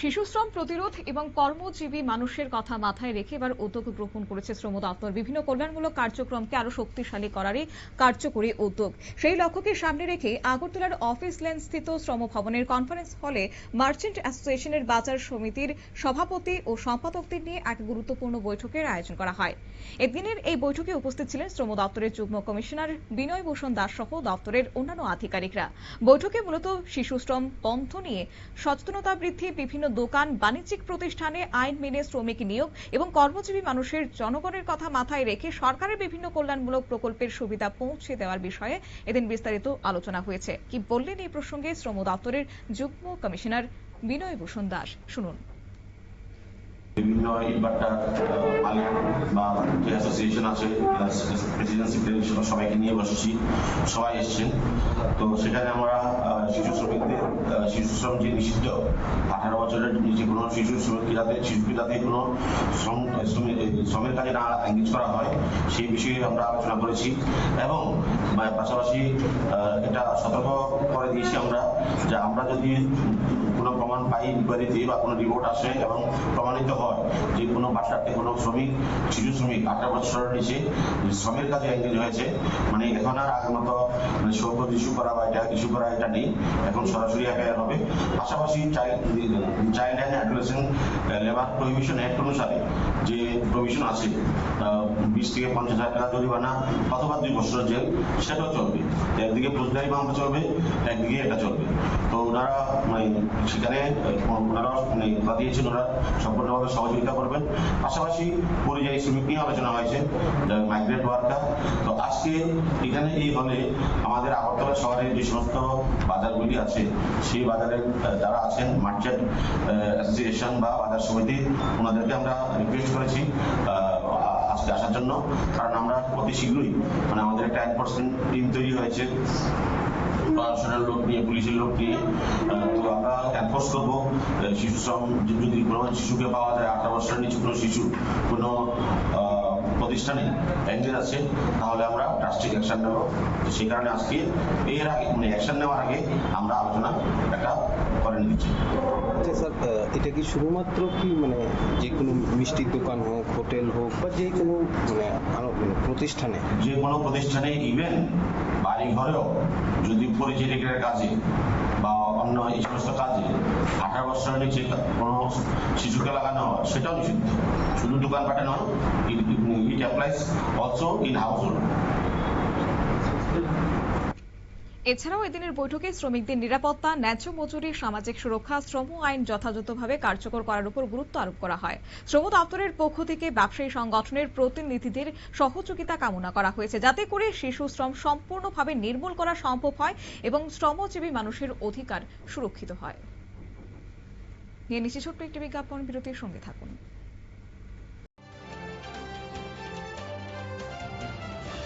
শিশুশ্রম প্রতিরোধ এবং কর্মজীবী মানুষের কথা মাথায় রেখে এবার উদ্যোগ গ্রহণ করেছে শ্রম দপ্তর। বিভিন্ন কল্যাণমূলক কার্যক্রমকে আরো শক্তিশালী করারই কার্যকরী উদ্যোগ। সেই লক্ষ্যকে সামনে রেখে আগরতলার অফিস লেন স্থিত শ্রম ভবনের কনফারেন্স হলে মার্চেন্ট অ্যাসোসিয়েশনের বাজার সমিতির সভাপতি ও সম্পাদকদের নিয়ে এক গুরুত্বপূর্ণ বৈঠকের আয়োজন করা হয়। এদিনের এই বৈঠকে উপস্থিত ছিলেন শ্রম দপ্তরের যুগ্ম কমিশনার বিনয় ভূষণ দাস সহ দপ্তরের অন্যান্য আধিকারিকরা। বৈঠকে মূলত শিশুশ্রম বন্ধ নিয়ে সচেতনতা বৃদ্ধি, বিভিন্ন দোকান বাণিজ্যিক প্রতিষ্ঠানে আইন মেনে শ্রমিক নিয়োগ এবং কর্মজীবী মানুষের জনগণের কথা মাথায় রেখে সরকারের বিভিন্ন কল্যাণমূলক প্রকল্পের সুবিধা পৌঁছে দেওয়ার বিষয়ে এদিন বিস্তারিত আলোচনা হয়েছে। কি বললেন এই প্রসঙ্গে শ্রম দপ্তরের যুগ্ম কমিশনার বিনয় ভূষণ দাস, শুনুন। বিভিন্ন ইটভাটার মালিক বা যে অ্যাসোসিয়েশন আছে, প্রেসিডেন্ট সেক্রেটারি সবাইকে নিয়ে বসেছি, সবাই এসছেন। তো সেখানে আমরা শিশু শ্রমিকদের শিশু শ্রম যে নিষিদ্ধ 18 বছরের নিচে কোনো শিশুকে যাতে কোনো শ্রমের কাজে না এঙ্গেজ করা হয় সেই বিষয়ে আমরা আলোচনা করেছি এবং পাশাপাশি এটা সতর্ক করে দিয়েছি আমরা যে আমরা যদি কোনো প্রমাণ পাই ইনকোয়ারিতে বা কোনো রিপোর্ট আসে এবং প্রমাণিত হয় যে কোনো বাসাতে কোনো শিশু শ্রমিক 18 বছরের নিচে শ্রমের কাজে এঙ্গেজ হয়েছে, মানে এখন আর আগের মতো সৌকত ইস্যু করা বা ইস্যু করা এটা নেই, এখন সরাসরি এফআইআর হবে। পাশাপাশি child and adolescent labour prohibition act অনুসারে যে প্রভিশন আছে 20 থেকে 50,000 টাকা জরিমানা অথবা 2 বছরের জেল, সেটাও চলবে। একদিকে ফৌজদারি মামলা চলবে, একদিকে এটা চলবে। তো ওনারা সেখানে ওনারা দিয়েছেন, ওরা সম্পূর্ণভাবে সহযোগিতা করবেন। পাশাপাশি পরিযায়ী শ্রমিক নিয়ে আলোচনা হয়েছে, মাইগ্রেট ওয়ার্কার। তো আজকে এখানে এই হলে আমাদের আগরতলা শহরের যে সমস্ত বাজারগুলি আছে সেই বাজারের যারা আছেন মার্চেন্ট অ্যাসোসিয়েশন বা বাজার সমিতি, ওনাদেরকে আমরা রিকোয়েস্ট করেছি আজকে আসার জন্য, কারণ আমরা অতি শীঘ্রই আমাদের একটা এনফোর্সমেন্ট টিম তৈরি হয়েছে প্রশাসনের লোক নিয়ে, পুলিশের লোক নিয়ে। তো আমরা এনফোর্স করবো শিশু শ্রম, যদি কোনো শিশুকে পাওয়া যায় 18 বছরের নিচে কোনো শিশু কোনো প্রতিষ্ঠানে এঙ্গেজ আছে, তাহলে আমরা ড্রাস্টিক অ্যাকশন নেব। সেই কারণে আজকে এর আগে অ্যাকশন নেওয়ার আগে আমরা আলোচনা একটা করে নিচ্ছি। আচ্ছা স্যার, এটা কি শুধুমাত্র কি যে কোনো মিষ্টির দোকান হোক, হোটেল হোক বা যে কোনো প্রতিষ্ঠানে, যে কোনো প্রতিষ্ঠানে, ইভেন বাড়ি ঘরেও যদি পরিচারিকার কাজে বা অন্য এই সমস্ত কাজে 18 বছরের নিচে কোনো শিশুকে লাগানো হয়, সেটাও নিষিদ্ধ। শুধু দোকানপাটে নয়, ইট অ্যাপ্লাইজ অলসো ইন হাউসহোল্ড। এছাড়াও এদিনের বৈঠকে শ্রমিকদের নিরাপত্তা, ন্যায্য মজুরি, সামাজিক সুরক্ষা, শ্রম আইন যথাযথভাবে কার্যকর করার উপর গুরুত্ব আরোপ করা হয়। শ্রম দপ্তরের পক্ষ থেকে ব্যবসায়ী সংগঠনের প্রতিনিধিদের সহযোগিতা কামনা করা হয়েছে, যাতে করে শিশু শ্রম সম্পূর্ণভাবে নির্মূল করা সম্ভব হয় এবং শ্রমজীবী মানুষের অধিকার সুরক্ষিত হয়। নিয়ে নিচ্ছি ছোট্ট একটি বিজ্ঞাপন বিরতির সঙ্গে থাকুন।